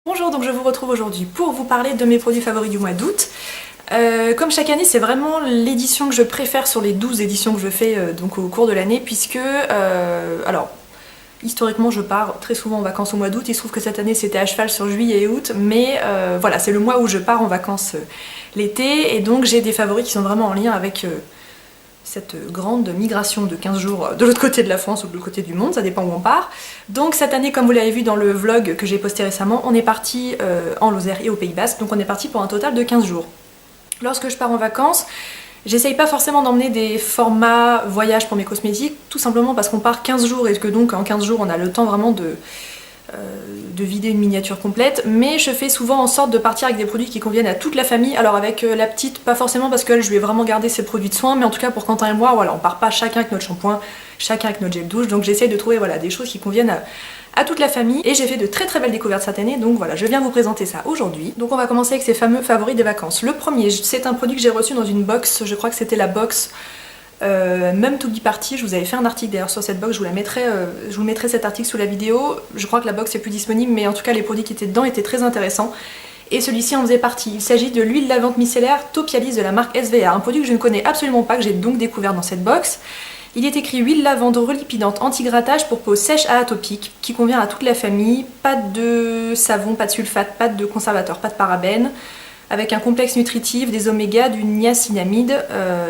Bonjour, donc je vous retrouve aujourd'hui pour vous parler de mes produits favoris du mois d'août. Comme chaque année, c'est vraiment l'édition que je préfère sur les 12 éditions que je fais donc au cours de l'année, puisque, alors, historiquement je pars très souvent en vacances au mois d'août. Il se trouve que cette année c'était à cheval sur juillet et août, mais voilà, c'est le mois où je pars en vacances l'été, et donc j'ai des favoris qui sont vraiment en lien avec cette grande migration de 15 jours de l'autre côté de la France ou de l'autre côté du monde, ça dépend où on part. Donc cette année, comme vous l'avez vu dans le vlog que j'ai posté récemment, on est parti en Lozère et au Pays Basque, donc on est parti pour un total de 15 jours. Lorsque je pars en vacances, j'essaye pas forcément d'emmener des formats voyage pour mes cosmétiques, tout simplement parce qu'on part 15 jours et que donc en 15 jours on a le temps vraiment de vider une miniature complète, mais je fais souvent en sorte de partir avec des produits qui conviennent à toute la famille. Alors avec la petite, pas forcément parce que je lui ai vraiment gardé ses produits de soins, mais en tout cas pour Quentin et moi, voilà, on part pas chacun avec notre shampoing, chacun avec notre gel douche, donc j'essaye de trouver voilà, des choses qui conviennent à toute la famille, et j'ai fait de très très belles découvertes cette année, donc voilà, je viens vous présenter ça aujourd'hui. Donc on va commencer avec ces fameux favoris des vacances. Le premier, c'est un produit que j'ai reçu dans une box, je crois que c'était la box Mum to Be Party. Je vous avais fait un article d'ailleurs sur cette box, je vous mettrai cet article sous la vidéo. Je crois que la box est plus disponible, mais en tout cas les produits qui étaient dedans étaient très intéressants. Et celui-ci en faisait partie. Il s'agit de l'huile lavante micellaire Topialis de la marque SVA, un produit que je ne connais absolument pas, que j'ai donc découvert dans cette box. Il est écrit huile lavande relipidante anti-grattage pour peau sèche à atopique, qui convient à toute la famille. Pas de savon, pas de sulfate, pas de conservateur, pas de parabènes, avec un complexe nutritif, des omégas, du niacinamide,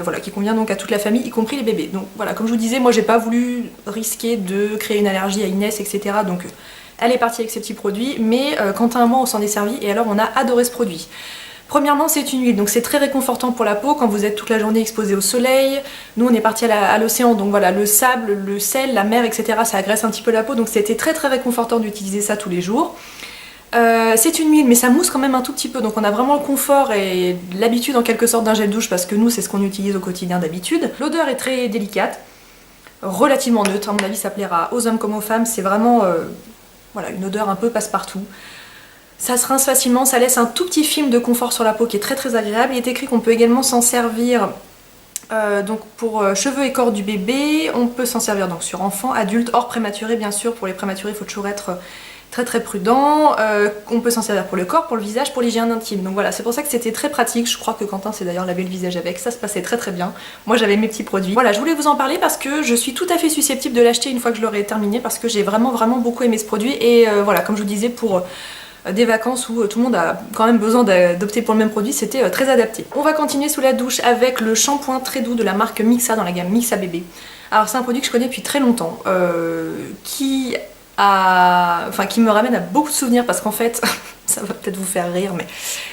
voilà, qui convient donc à toute la famille, y compris les bébés. Donc voilà, comme je vous disais, moi j'ai pas voulu risquer de créer une allergie à Inès, etc. Donc elle est partie avec ces petits produits, mais Quentin et moi on s'en est servi, et alors on a adoré ce produit. Premièrement, c'est une huile, donc c'est très réconfortant pour la peau quand vous êtes toute la journée exposé au soleil. Nous on est parti à l'océan, donc voilà, le sable, le sel, la mer, etc. ça agresse un petit peu la peau, donc c'était très très réconfortant d'utiliser ça tous les jours. C'est une huile, mais ça mousse quand même un tout petit peu, donc on a vraiment le confort et l'habitude en quelque sorte d'un gel douche, parce que nous c'est ce qu'on utilise au quotidien d'habitude. L'odeur est très délicate, relativement neutre, à mon avis ça plaira aux hommes comme aux femmes, c'est vraiment voilà, une odeur un peu passe-partout. Ça se rince facilement, ça laisse un tout petit film de confort sur la peau qui est très très agréable. Il est écrit qu'on peut également s'en servir donc pour cheveux et corps du bébé, on peut s'en servir donc sur enfants, adultes, hors prématurés bien sûr. Pour les prématurés il faut toujours être très très prudent. On peut s'en servir pour le corps, pour le visage, pour l'hygiène intime. Donc voilà, c'est pour ça que c'était très pratique. Je crois que Quentin s'est d'ailleurs lavé le visage avec, ça se passait très très bien. Moi j'avais mes petits produits. Voilà, je voulais vous en parler parce que je suis tout à fait susceptible de l'acheter une fois que je l'aurai terminé, parce que j'ai vraiment vraiment beaucoup aimé ce produit. Et voilà, comme je vous disais, pour des vacances où tout le monde a quand même besoin d'opter pour le même produit, c'était très adapté. On va continuer sous la douche avec le shampoing très doux de la marque Mixa dans la gamme Mixa Bébé. Alors c'est un produit que je connais depuis très longtemps, qui me ramène à beaucoup de souvenirs, parce qu'en fait, ça va peut-être vous faire rire, mais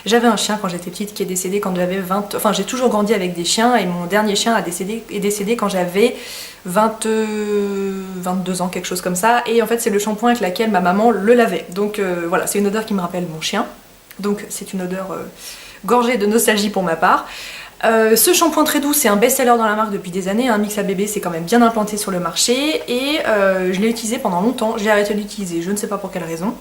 j'avais un chien quand j'étais petite qui est décédé quand j'avais 20... Enfin, j'ai toujours grandi avec des chiens, et mon dernier chien est décédé quand j'avais 22 ans, quelque chose comme ça, et en fait c'est le shampoing avec lequel ma maman le lavait. Donc voilà, c'est une odeur qui me rappelle mon chien, donc c'est une odeur gorgée de nostalgie pour ma part. Ce shampoing très doux, c'est un best-seller dans la marque depuis des années, un Mixa Bébé, c'est quand même bien implanté sur le marché, et je l'ai utilisé pendant longtemps. J'ai arrêté de l'utiliser, je ne sais pas pour quelle raison.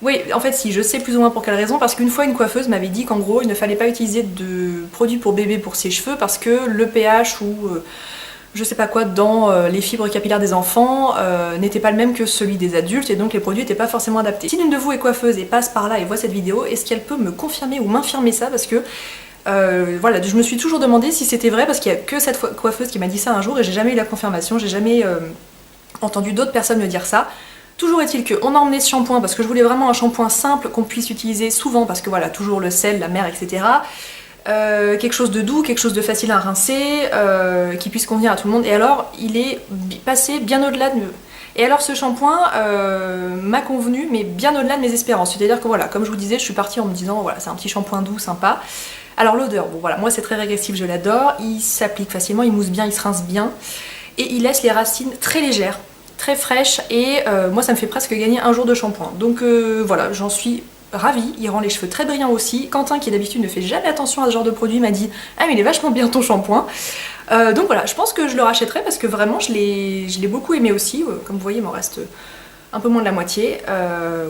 Oui, en fait si, je sais plus ou moins pour quelle raison, parce qu'une fois une coiffeuse m'avait dit qu'en gros il ne fallait pas utiliser de produits pour bébé pour ses cheveux, parce que le pH ou je sais pas quoi dans les fibres capillaires des enfants n'était pas le même que celui des adultes, et donc les produits n'étaient pas forcément adaptés. Si l'une de vous est coiffeuse et passe par là et voit cette vidéo, est-ce qu'elle peut me confirmer ou m'infirmer ça, parce que voilà, je me suis toujours demandé si c'était vrai, parce qu'il n'y a que cette coiffeuse qui m'a dit ça un jour, et j'ai jamais eu la confirmation, j'ai jamais entendu d'autres personnes me dire ça. Toujours est-il qu'on a emmené ce shampoing parce que je voulais vraiment un shampoing simple qu'on puisse utiliser souvent, parce que voilà, toujours le sel, la mer, etc. Quelque chose de doux, quelque chose de facile à rincer, qui puisse convenir à tout le monde. Et alors, il est passé bien au-delà de... Et alors ce shampoing m'a convenu, mais bien au-delà de mes espérances. C'est-à-dire que voilà, comme je vous disais, je suis partie en me disant, voilà, c'est un petit shampoing doux, sympa. Alors l'odeur, bon voilà, moi c'est très régressif, je l'adore. Il s'applique facilement, il mousse bien, il se rince bien. Et il laisse les racines très légères, très fraîches, et moi ça me fait presque gagner un jour de shampoing. Donc voilà, j'en suis ravie, il rend les cheveux très brillants aussi. Quentin, qui d'habitude ne fait jamais attention à ce genre de produit, m'a dit « Ah mais il est vachement bien ton shampoing ». Donc voilà, je pense que je le rachèterai, parce que vraiment je l'ai beaucoup aimé aussi. Comme vous voyez, il m'en reste un peu moins de la moitié.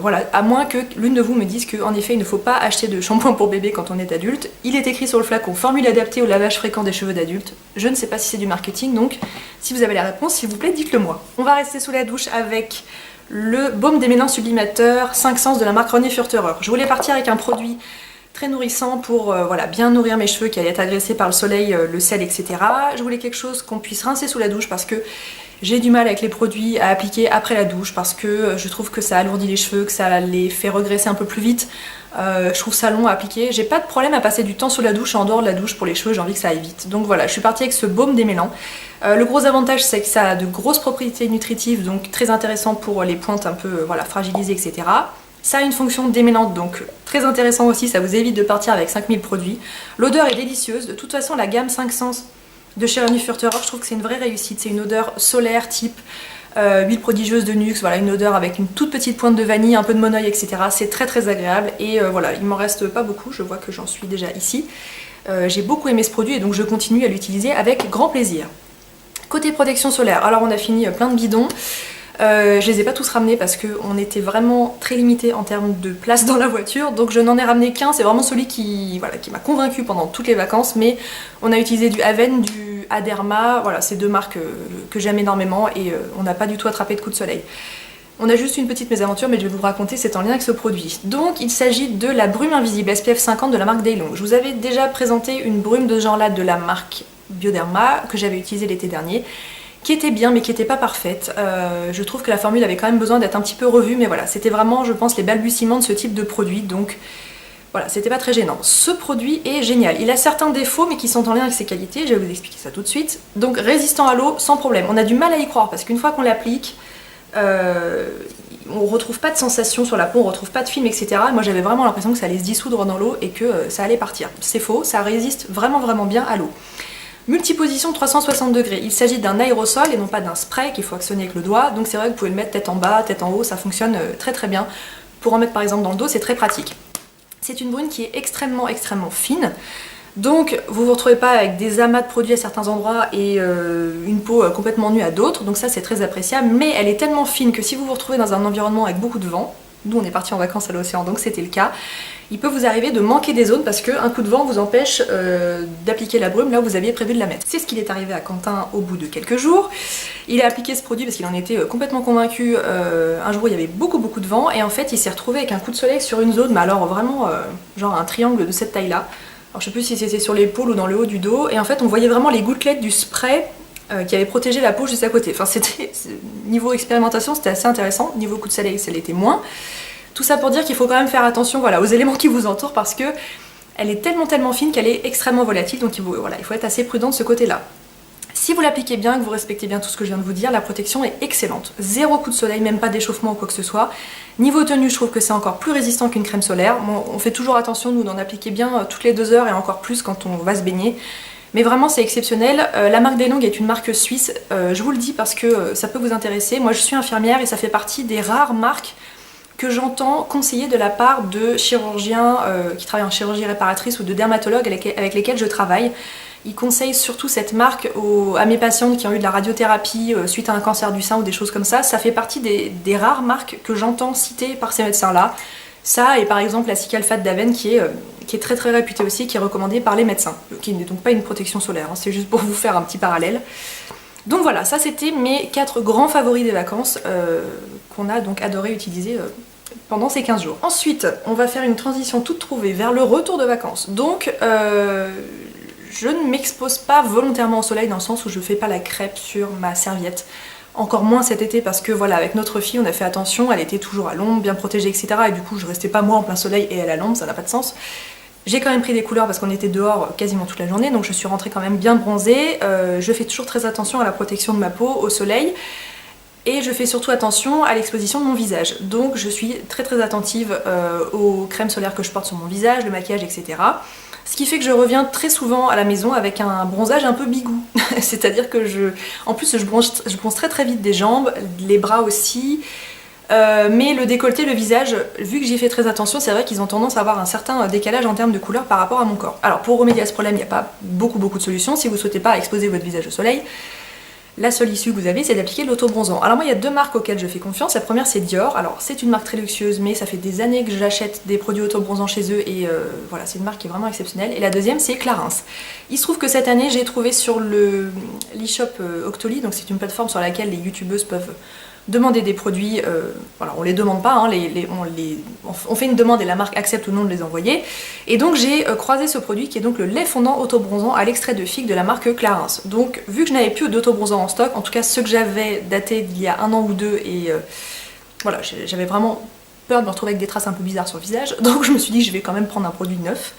Voilà, à moins que l'une de vous me dise qu'en effet il ne faut pas acheter de shampoing pour bébé quand on est adulte. Il est écrit sur le flacon formule adaptée au lavage fréquent des cheveux d'adultes. Je ne sais pas si c'est du marketing, donc si vous avez la réponse, s'il vous plaît, dites-le moi. On va rester sous la douche avec le baume démêlant sublimateur 5 sens de la marque René Furterer. Je voulais partir avec un produit très nourrissant pour voilà, bien nourrir mes cheveux qui allaient être agressés par le soleil, le sel, etc. Je voulais quelque chose qu'on puisse rincer sous la douche parce que j'ai du mal avec les produits à appliquer après la douche parce que je trouve que ça alourdit les cheveux, que ça les fait regresser un peu plus vite. Je trouve ça long à appliquer. J'ai pas de problème à passer du temps sous la douche et en dehors de la douche pour les cheveux, j'ai envie que ça aille vite. Donc voilà, je suis partie avec ce baume démêlant. Le gros avantage, c'est que ça a de grosses propriétés nutritives, donc très intéressant pour les pointes un peu voilà, fragilisées, etc. Ça a une fonction démêlante, donc très intéressant aussi, ça vous évite de partir avec 5000 produits. L'odeur est délicieuse. De toute façon, la gamme 5 sens de chez René Furterer, je trouve que c'est une vraie réussite. C'est une odeur solaire type huile prodigieuse de Nuxe, voilà, une odeur avec une toute petite pointe de vanille, un peu de monoeil, etc. C'est très très agréable et voilà, il m'en reste pas beaucoup, je vois que j'en suis déjà ici. J'ai beaucoup aimé ce produit et donc je continue à l'utiliser avec grand plaisir. Côté protection solaire, alors on a fini plein de bidons. Je les ai pas tous ramenés parce qu'on était vraiment très limité en termes de place dans la voiture, donc je n'en ai ramené qu'un, c'est vraiment celui qui m'a convaincu pendant toutes les vacances, mais on a utilisé du Aven, du Aderma, voilà, c'est deux marques que j'aime énormément et on n'a pas du tout attrapé de coup de soleil. On a juste une petite mésaventure, mais je vais vous raconter, c'est en lien avec ce produit. Donc il s'agit de la brume invisible SPF 50 de la marque Daylong. Je vous avais déjà présenté une brume de ce genre là de la marque Bioderma que j'avais utilisée l'été dernier, qui était bien mais qui n'était pas parfaite. Je trouve que la formule avait quand même besoin d'être un petit peu revue, mais voilà, c'était vraiment, je pense, les balbutiements de ce type de produit, donc voilà, c'était pas très gênant. Ce produit est génial. Il a certains défauts, mais qui sont en lien avec ses qualités, je vais vous expliquer ça tout de suite. Donc résistant à l'eau, sans problème. On a du mal à y croire, parce qu'une fois qu'on l'applique, on retrouve pas de sensation sur la peau, on retrouve pas de film, etc. Moi j'avais vraiment l'impression que ça allait se dissoudre dans l'eau et que ça allait partir. C'est faux, ça résiste vraiment vraiment bien à l'eau. Multiposition 360 degrés, il s'agit d'un aérosol et non pas d'un spray qu'il faut actionner avec le doigt, donc c'est vrai que vous pouvez le mettre tête en bas, tête en haut, ça fonctionne très très bien. Pour en mettre par exemple dans le dos, c'est très pratique. C'est une brune qui est extrêmement extrêmement fine, donc vous ne vous retrouvez pas avec des amas de produits à certains endroits et une peau complètement nue à d'autres, donc ça c'est très appréciable, mais elle est tellement fine que si vous vous retrouvez dans un environnement avec beaucoup de vent, nous on est parti en vacances à l'océan donc c'était le cas, il peut vous arriver de manquer des zones parce qu'un coup de vent vous empêche d'appliquer la brume là où vous aviez prévu de la mettre. C'est ce qu'il est arrivé à Quentin au bout de quelques jours. Il a appliqué ce produit parce qu'il en était complètement convaincu. Un jour il y avait beaucoup de vent et en fait il s'est retrouvé avec un coup de soleil sur une zone, mais alors vraiment genre un triangle de cette taille là. Alors je sais plus si c'était sur l'épaule ou dans le haut du dos et en fait on voyait vraiment les gouttelettes du spray qui avait protégé la peau juste à côté. Enfin c'était, niveau expérimentation c'était assez intéressant, niveau coup de soleil ça l'était moins. Tout ça pour dire qu'il faut quand même faire attention voilà, aux éléments qui vous entourent parce que elle est tellement fine qu'elle est extrêmement volatile, donc il faut être assez prudent de ce côté-là. Si vous l'appliquez bien, que vous respectez bien tout ce que je viens de vous dire, la protection est excellente. Zéro coup de soleil, même pas d'échauffement ou quoi que ce soit. Niveau tenue, je trouve que c'est encore plus résistant qu'une crème solaire. Bon, on fait toujours attention, nous, d'en appliquer bien toutes les 2 heures et encore plus quand on va se baigner. Mais vraiment c'est exceptionnel. La marque Daylong est une marque suisse, je vous le dis parce que ça peut vous intéresser. Moi je suis infirmière et ça fait partie des rares marques que j'entends conseiller de la part de chirurgiens qui travaillent en chirurgie réparatrice ou de dermatologues avec lesquels je travaille. Ils conseillent surtout cette marque à mes patientes qui ont eu de la radiothérapie suite à un cancer du sein ou des choses comme ça. Ça fait partie des rares marques que j'entends citer par ces médecins-là. Ça et par exemple la Cicalfate d'Aven qui est très très réputée aussi, qui est recommandée par les médecins, qui n'est donc pas une protection solaire, hein, c'est juste pour vous faire un petit parallèle. Donc voilà, ça c'était mes 4 grands favoris des vacances qu'on a donc adoré utiliser pendant ces 15 jours. Ensuite, on va faire une transition toute trouvée vers le retour de vacances. Donc je ne m'expose pas volontairement au soleil dans le sens où je fais pas la crêpe sur ma serviette. Encore moins cet été parce que voilà, avec notre fille on a fait attention, elle était toujours à l'ombre, bien protégée, etc. Et du coup je restais pas moi en plein soleil et elle à l'ombre, ça n'a pas de sens. J'ai quand même pris des couleurs parce qu'on était dehors quasiment toute la journée, donc je suis rentrée quand même bien bronzée. Je fais toujours très attention à la protection de ma peau au soleil. Et je fais surtout attention à l'exposition de mon visage. Donc je suis très très attentive aux crèmes solaires que je porte sur mon visage, le maquillage, etc. Ce qui fait que je reviens très souvent à la maison avec un bronzage un peu bigou. C'est-à-dire que en plus je bronze très très vite des jambes, les bras aussi. Mais le décolleté, le visage, vu que j'y fais très attention, c'est vrai qu'ils ont tendance à avoir un certain décalage en termes de couleur par rapport à mon corps. Alors pour remédier à ce problème, il n'y a pas beaucoup de solutions. Si vous ne souhaitez pas exposer votre visage au soleil, la seule issue que vous avez, c'est d'appliquer l'autobronzant. Alors moi, il y a 2 marques auxquelles je fais confiance. La première, c'est Dior. Alors c'est une marque très luxueuse, mais ça fait des années que j'achète des produits autobronzants chez eux et voilà, c'est une marque qui est vraiment exceptionnelle. Et la deuxième, c'est Clarins. Il se trouve que cette année, j'ai trouvé sur l'e-shop Octoly, donc c'est une plateforme sur laquelle les youtubeuses peuvent demander des produits, voilà, on les demande pas, hein, on fait une demande et la marque accepte ou non de les envoyer. Et donc j'ai croisé ce produit qui est donc le lait fondant autobronzant à l'extrait de figue de la marque Clarins. Donc vu que je n'avais plus d'autobronzant en stock, en tout cas ceux que j'avais datés d'il y a 1 an ou 2, et voilà, j'avais vraiment peur de me retrouver avec des traces un peu bizarres sur le visage, donc je me suis dit je vais quand même prendre un produit neuf.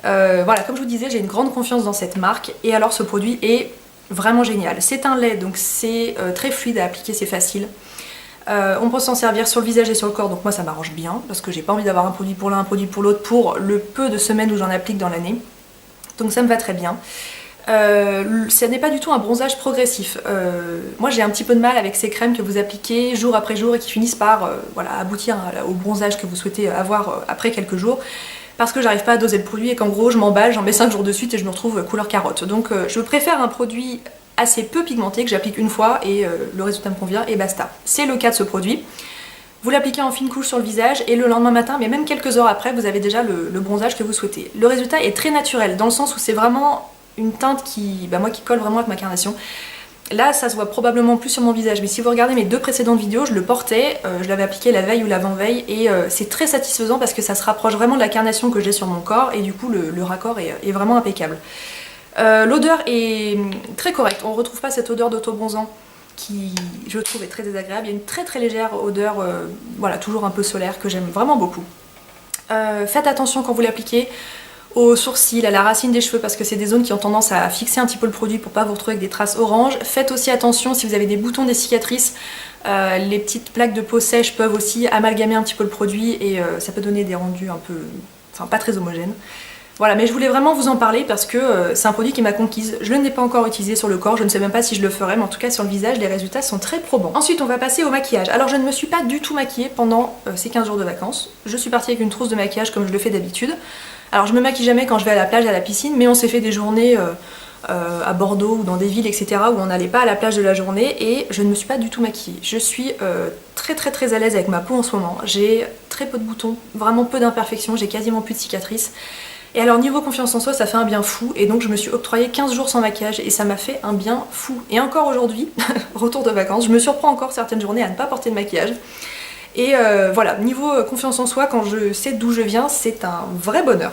Voilà, comme je vous disais, j'ai une grande confiance dans cette marque, et alors ce produit est vraiment génial. C'est un lait, donc c'est très fluide à appliquer, c'est facile. On peut s'en servir sur le visage et sur le corps, donc moi ça m'arrange bien, parce que j'ai pas envie d'avoir un produit pour l'un, un produit pour l'autre, pour le peu de semaines où j'en applique dans l'année. Donc ça me va très bien. Ce n'est pas du tout un bronzage progressif. Moi j'ai un petit peu de mal avec ces crèmes que vous appliquez jour après jour et qui finissent par voilà, aboutir au bronzage que vous souhaitez avoir après quelques jours, parce que j'arrive pas à doser le produit et qu'en gros je m'emballe, j'en mets 5 jours de suite et je me retrouve couleur carotte. Donc je préfère un produit assez peu pigmenté que j'applique une fois et le résultat me convient et basta. C'est le cas de ce produit. Vous l'appliquez en fine couche sur le visage et le lendemain matin, mais même quelques heures après, vous avez déjà le bronzage que vous souhaitez. Le résultat est très naturel dans le sens où c'est vraiment une teinte qui, moi, qui colle vraiment avec ma carnation. Là, ça se voit probablement plus sur mon visage, mais si vous regardez mes 2 précédentes vidéos, je le portais, je l'avais appliqué la veille ou l'avant-veille, et c'est très satisfaisant parce que ça se rapproche vraiment de la carnation que j'ai sur mon corps, et du coup le raccord est vraiment impeccable. L'odeur est très correcte, on ne retrouve pas cette odeur d'autobronzant qui, je trouve, est très désagréable. Il y a une très très légère odeur, voilà, toujours un peu solaire, que j'aime vraiment beaucoup. Faites attention quand vous l'appliquez aux sourcils, à la racine des cheveux, parce que c'est des zones qui ont tendance à fixer un petit peu le produit pour pas vous retrouver avec des traces orange. Faites aussi attention si vous avez des boutons, des cicatrices, les petites plaques de peau sèche peuvent aussi amalgamer un petit peu le produit et ça peut donner des rendus un peu, enfin pas très homogènes. Voilà, mais je voulais vraiment vous en parler parce que c'est un produit qui m'a conquise. Je ne l'ai pas encore utilisé sur le corps, je ne sais même pas si je le ferai, mais en tout cas sur le visage, les résultats sont très probants. Ensuite, on va passer au maquillage. Alors, je ne me suis pas du tout maquillée pendant ces 15 jours de vacances. Je suis partie avec une trousse de maquillage comme je le fais d'habitude. Alors, je me maquille jamais quand je vais à la plage, à la piscine, mais on s'est fait des journées à Bordeaux ou dans des villes, etc. où on n'allait pas à la plage de la journée et je ne me suis pas du tout maquillée. Je suis très à l'aise avec ma peau en ce moment. J'ai très peu de boutons, vraiment peu d'imperfections, j'ai quasiment plus de cicatrices. Et alors niveau confiance en soi, ça fait un bien fou, et donc je me suis octroyé 15 jours sans maquillage et ça m'a fait un bien fou. Et encore aujourd'hui, retour de vacances, je me surprends encore certaines journées à ne pas porter de maquillage. Et voilà, niveau confiance en soi, quand je sais d'où je viens, c'est un vrai bonheur.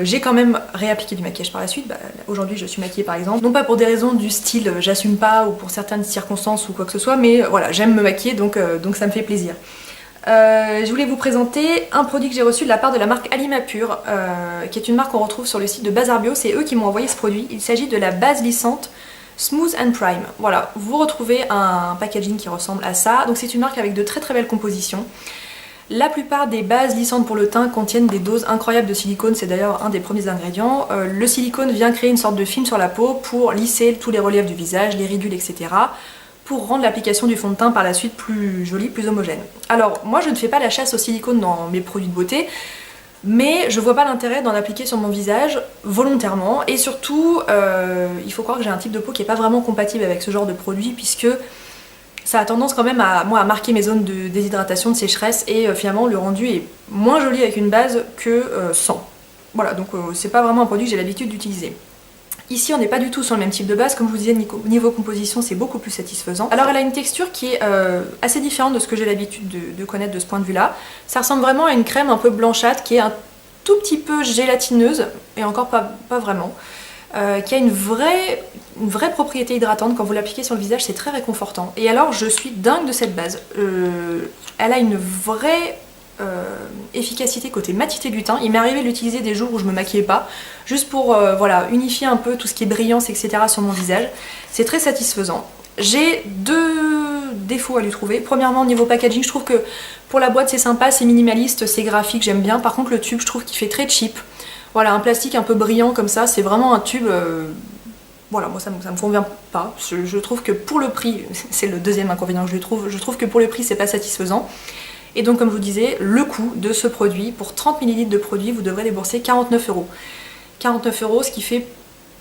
J'ai quand même réappliqué du maquillage par la suite. Aujourd'hui je suis maquillée par exemple, non pas pour des raisons du style j'assume pas ou pour certaines circonstances ou quoi que ce soit, mais voilà, j'aime me maquiller donc ça me fait plaisir. Je voulais vous présenter un produit que j'ai reçu de la part de la marque Alimapur, qui est une marque qu'on retrouve sur le site de Bazar Bio. C'est eux qui m'ont envoyé ce produit. Il s'agit de la base lissante Smooth and Prime. Voilà, vous retrouvez un packaging qui ressemble à ça. Donc c'est une marque avec de très belles compositions. La plupart des bases lissantes pour le teint contiennent des doses incroyables de silicone, c'est d'ailleurs un des premiers ingrédients. Le silicone vient créer une sorte de film sur la peau pour lisser tous les reliefs du visage, les ridules, etc. pour rendre l'application du fond de teint par la suite plus jolie, plus homogène. Alors moi je ne fais pas la chasse au silicone dans mes produits de beauté, mais je vois pas l'intérêt d'en appliquer sur mon visage volontairement, et surtout il faut croire que j'ai un type de peau qui est pas vraiment compatible avec ce genre de produit, puisque ça a tendance quand même à marquer mes zones de déshydratation, de sécheresse, et finalement le rendu est moins joli avec une base que sans. Voilà, donc c'est pas vraiment un produit que j'ai l'habitude d'utiliser. Ici on n'est pas du tout sur le même type de base, comme je vous disais, niveau composition c'est beaucoup plus satisfaisant. Alors elle a une texture qui est assez différente de ce que j'ai l'habitude de connaître de ce point de vue là. Ça ressemble vraiment à une crème un peu blanchâtre qui est un tout petit peu gélatineuse, et encore pas vraiment, qui a une vraie propriété hydratante. Quand vous l'appliquez sur le visage c'est très réconfortant. Et alors je suis dingue de cette base, elle a une vraie efficacité côté matité du teint. Il m'est arrivé de l'utiliser des jours où je me maquillais pas, juste pour voilà, unifier un peu tout ce qui est brillance, etc. sur mon visage. C'est très satisfaisant. J'ai 2 défauts à lui trouver. Premièrement, au niveau packaging, je trouve que pour la boîte c'est sympa, c'est minimaliste, c'est graphique, j'aime bien. Par contre le tube, je trouve qu'il fait très cheap. Voilà, un plastique un peu brillant comme ça, c'est vraiment un tube... Voilà, moi ça me convient pas. Je trouve que pour le prix, c'est le deuxième inconvénient que je trouve que pour le prix c'est pas satisfaisant. Et donc comme je vous disais, le coût de ce produit, pour 30 ml de produit, vous devrez débourser 49 €. 49 €, ce qui fait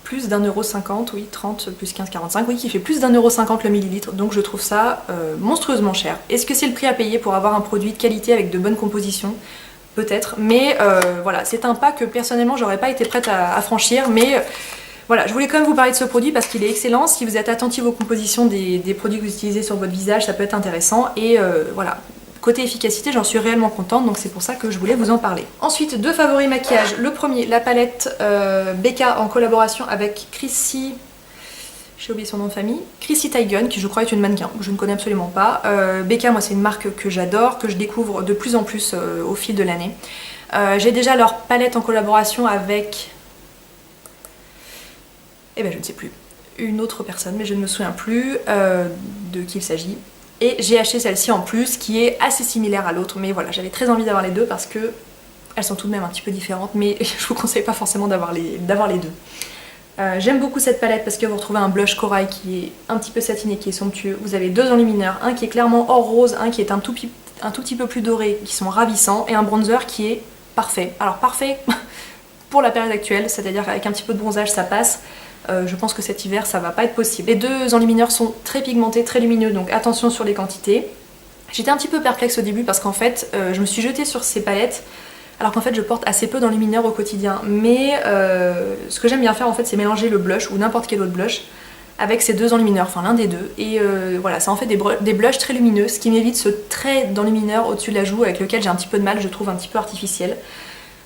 plus d'1,50 €, oui, 30 plus 15, 45, oui, qui fait plus d'1,50 € le millilitre, donc je trouve ça monstrueusement cher. Est-ce que c'est le prix à payer pour avoir un produit de qualité avec de bonnes compositions? Peut-être, mais voilà, c'est un pas que personnellement j'aurais pas été prête à franchir, mais Voilà, je voulais quand même vous parler de ce produit parce qu'il est excellent. Si vous êtes attentif aux compositions des produits que vous utilisez sur votre visage, ça peut être intéressant. Et voilà, côté efficacité, j'en suis réellement contente, donc c'est pour ça que je voulais vous en parler. Ensuite, 2 favoris maquillage. Le premier, la palette BK en collaboration avec Chrissy... J'ai oublié son nom de famille. Chrissy Teigen, qui je crois est une mannequin, je ne connais absolument pas. BK, moi c'est une marque que j'adore, que je découvre de plus en plus au fil de l'année. J'ai déjà leur palette en collaboration avec... Eh ben je ne sais plus. Une autre personne, mais je ne me souviens plus de qui il s'agit. Et j'ai acheté celle-ci en plus, qui est assez similaire à l'autre, mais voilà, j'avais très envie d'avoir les deux parce que elles sont tout de même un petit peu différentes, mais je vous conseille pas forcément d'avoir les deux. J'aime beaucoup cette palette parce que vous retrouvez un blush corail qui est un petit peu satiné, qui est somptueux. Vous avez 2 enlumineurs, un qui est clairement or rose, un qui est un tout petit peu plus doré, qui sont ravissants, et un bronzer qui est parfait. Alors parfait pour la période actuelle, c'est-à-dire qu'avec un petit peu de bronzage ça passe. Je pense que cet hiver ça va pas être possible. Les 2 enlumineurs sont très pigmentés, très lumineux, donc attention sur les quantités. J'étais un petit peu perplexe au début parce qu'en fait je me suis jetée sur ces palettes alors qu'en fait je porte assez peu d'enlumineurs au quotidien, mais ce que j'aime bien faire en fait c'est mélanger le blush ou n'importe quel autre blush avec ces 2 enlumineurs, enfin l'un des deux, et voilà, ça en fait des blushs très lumineux, ce qui m'évite ce trait d'enlumineur au-dessus de la joue avec lequel j'ai un petit peu de mal, je trouve un petit peu artificiel.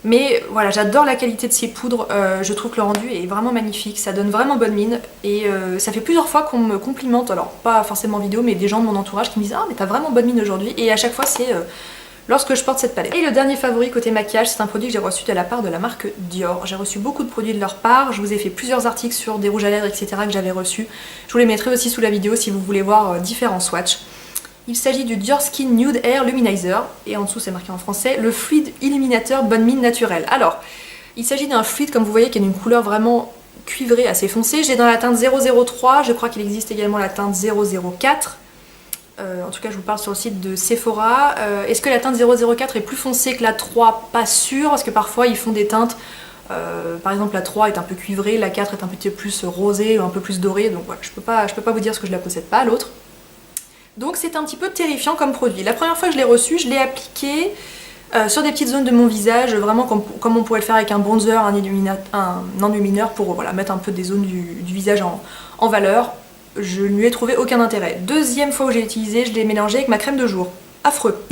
Mais voilà, j'adore la qualité de ces poudres, je trouve que le rendu est vraiment magnifique, ça donne vraiment bonne mine, et ça fait plusieurs fois qu'on me complimente, alors pas forcément en vidéo, mais des gens de mon entourage qui me disent « Ah mais t'as vraiment bonne mine aujourd'hui », et à chaque fois c'est lorsque je porte cette palette. Et le dernier favori côté maquillage, c'est un produit que j'ai reçu de la part de la marque Dior. J'ai reçu beaucoup de produits de leur part, je vous ai fait plusieurs articles sur des rouges à lèvres, etc. que j'avais reçus. Je vous les mettrai aussi sous la vidéo si vous voulez voir différents swatchs. Il s'agit du Dior Skin Nude Air Luminizer, et en dessous c'est marqué en français, le fluide illuminateur bonne mine naturelle. Alors, il s'agit d'un fluide, comme vous voyez, qui est d'une couleur vraiment cuivrée, assez foncée. J'ai dans la teinte 003, je crois qu'il existe également la teinte 004. En tout cas je vous parle sur le site de Sephora. Est-ce que la teinte 004 est plus foncée que la 3? Pas sûr, parce que parfois ils font des teintes, par exemple la 3 est un peu cuivrée, la 4 est un petit peu plus rosée ou un peu plus dorée, donc voilà, je peux pas vous dire ce que je la possède pas, l'autre. Donc c'est un petit peu terrifiant comme produit. La première fois que je l'ai reçu, je l'ai appliqué sur des petites zones de mon visage, vraiment comme on pourrait le faire avec un bronzer, un enlumineur pour voilà, mettre un peu des zones du visage en valeur. Je ne lui ai trouvé aucun intérêt. Deuxième fois où j'ai utilisé, je l'ai mélangé avec ma crème de jour. Affreux.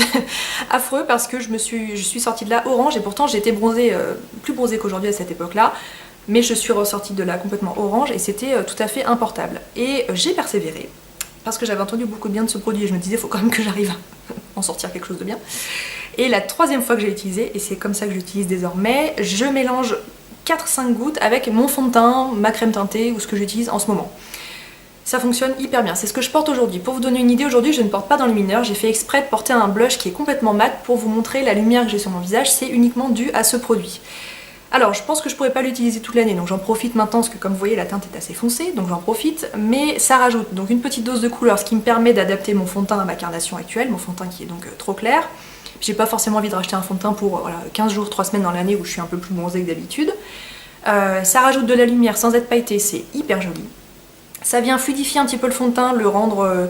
Affreux parce que je suis sortie de là orange, et pourtant j'étais bronzée, plus bronzée qu'aujourd'hui à cette époque-là, mais je suis ressortie de là complètement orange et c'était tout à fait importable. Et j'ai persévéré parce que j'avais entendu beaucoup de bien de ce produit et je me disais il faut quand même que j'arrive à en sortir quelque chose de bien. Et la 3e fois que j'ai utilisé, et c'est comme ça que j'utilise désormais, je mélange 4-5 gouttes avec mon fond de teint, ma crème teintée ou ce que j'utilise en ce moment. Ça fonctionne hyper bien, c'est ce que je porte aujourd'hui. Pour vous donner une idée, aujourd'hui je ne porte pas d'enlumineur, j'ai fait exprès de porter un blush qui est complètement mat pour vous montrer la lumière que j'ai sur mon visage, c'est uniquement dû à ce produit. Alors je pense que je pourrais pas l'utiliser toute l'année, donc j'en profite maintenant parce que comme vous voyez la teinte est assez foncée, donc j'en profite, mais ça rajoute donc une petite dose de couleur, ce qui me permet d'adapter mon fond de teint à ma carnation actuelle, mon fond de teint qui est donc trop clair. J'ai pas forcément envie de racheter un fond de teint pour voilà, 15 jours, 3 semaines dans l'année où je suis un peu plus bronzée que d'habitude. Ça rajoute de la lumière sans être pailleté, c'est hyper joli. Ça vient fluidifier un petit peu le fond de teint, le rendre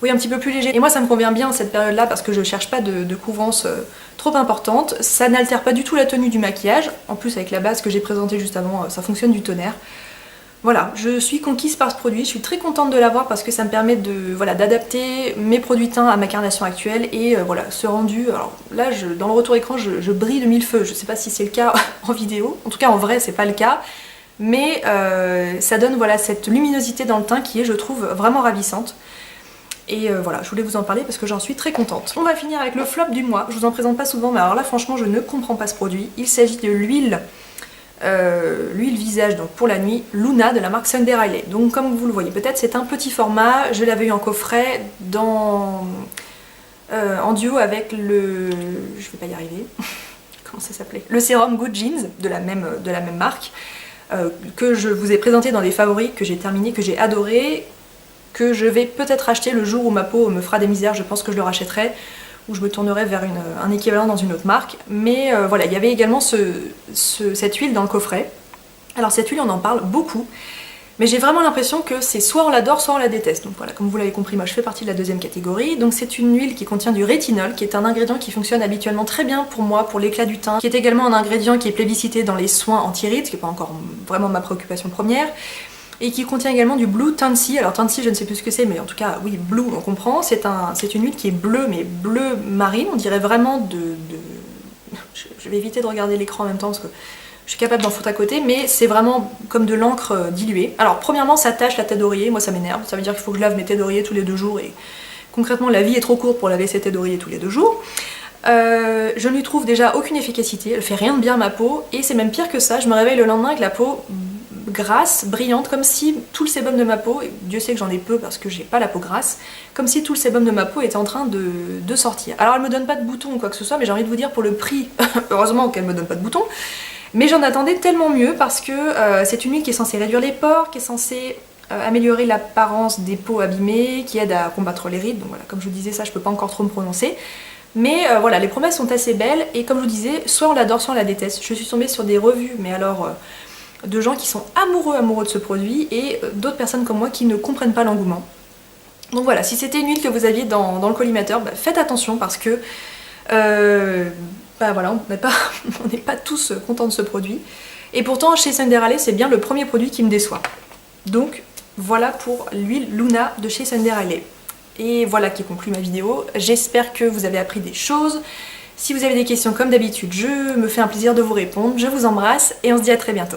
oui, un petit peu plus léger. Et moi ça me convient bien cette période-là parce que je cherche pas de couvrance trop importante. Ça n'altère pas du tout la tenue du maquillage. En plus avec la base que j'ai présentée juste avant, ça fonctionne du tonnerre. Voilà, je suis conquise par ce produit, je suis très contente de l'avoir parce que ça me permet de voilà, d'adapter mes produits teints à ma carnation actuelle et voilà, ce rendu, alors là dans le retour écran je brille de mille feux, je sais pas si c'est le cas en vidéo, en tout cas en vrai c'est pas le cas, mais ça donne voilà, cette luminosité dans le teint qui est je trouve vraiment ravissante. Et voilà, je voulais vous en parler parce que j'en suis très contente. On va finir avec le flop du mois, je vous en présente pas souvent mais alors là franchement je ne comprends pas ce produit. Il s'agit de l'huile visage donc pour la nuit Luna de la marque Sunday Riley. Donc comme vous le voyez peut-être c'est un petit format, je l'avais eu en coffret en duo avec le... je vais pas y arriver, comment ça s'appelait, le sérum Good Jeans de la même marque que je vous ai présenté dans des favoris, que j'ai terminé, que j'ai adoré, que je vais peut-être acheter le jour où ma peau me fera des misères, je pense que je le rachèterai, ou je me tournerai vers un équivalent dans une autre marque. Mais voilà, il y avait également cette huile dans le coffret. Alors cette huile, on en parle beaucoup. Mais j'ai vraiment l'impression que c'est soit on l'adore, soit on la déteste. Donc voilà, comme vous l'avez compris, moi je fais partie de la deuxième catégorie. Donc c'est une huile qui contient du rétinol, qui est un ingrédient qui fonctionne habituellement très bien pour moi, pour l'éclat du teint, qui est également un ingrédient qui est plébiscité dans les soins anti-rides, ce qui n'est pas encore vraiment ma préoccupation première, et qui contient également du Blue Tansy. Alors Tansy, je ne sais plus ce que c'est, mais en tout cas, oui, Blue, on comprend. C'est une huile qui est bleue, mais bleu marine, on dirait vraiment Je vais éviter de regarder l'écran en même temps, parce que je suis capable d'en foutre à côté, mais c'est vraiment comme de l'encre diluée. Alors premièrement, ça tâche la tête d'oreiller, moi ça m'énerve, ça veut dire qu'il faut que je lave mes têtes d'oreiller tous les 2 jours, et concrètement la vie est trop courte pour laver ses têtes d'oreiller tous les 2 jours. Je ne lui trouve déjà aucune efficacité, elle fait rien de bien à ma peau, et c'est même pire que ça, je me réveille le lendemain avec la peau grasse, brillante, comme si tout le sébum de ma peau, et Dieu sait que j'en ai peu parce que j'ai pas la peau grasse, comme si tout le sébum de ma peau était en train de sortir. Alors elle me donne pas de boutons ou quoi que ce soit, mais j'ai envie de vous dire pour le prix, heureusement qu'elle me donne pas de boutons, mais j'en attendais tellement mieux parce que c'est une huile qui est censée réduire les pores, qui est censée améliorer l'apparence des peaux abîmées, qui aide à combattre les rides, donc voilà, comme je vous disais ça je peux pas encore trop me prononcer. Mais voilà, les promesses sont assez belles, et comme je vous disais, soit on l'adore, soit on la déteste. Je suis tombée sur des revues, mais alors de gens qui sont amoureux de ce produit, et d'autres personnes comme moi qui ne comprennent pas l'engouement. Donc voilà, si c'était une huile que vous aviez dans le collimateur, bah, faites attention parce que bah voilà, on n'est pas tous contents de ce produit. Et pourtant, chez Sunday Riley, c'est bien le premier produit qui me déçoit. Donc voilà pour l'huile Luna de chez Sunday Riley. Et voilà qui conclut ma vidéo. J'espère que vous avez appris des choses. Si vous avez des questions comme d'habitude, je me fais un plaisir de vous répondre. Je vous embrasse et on se dit à très bientôt.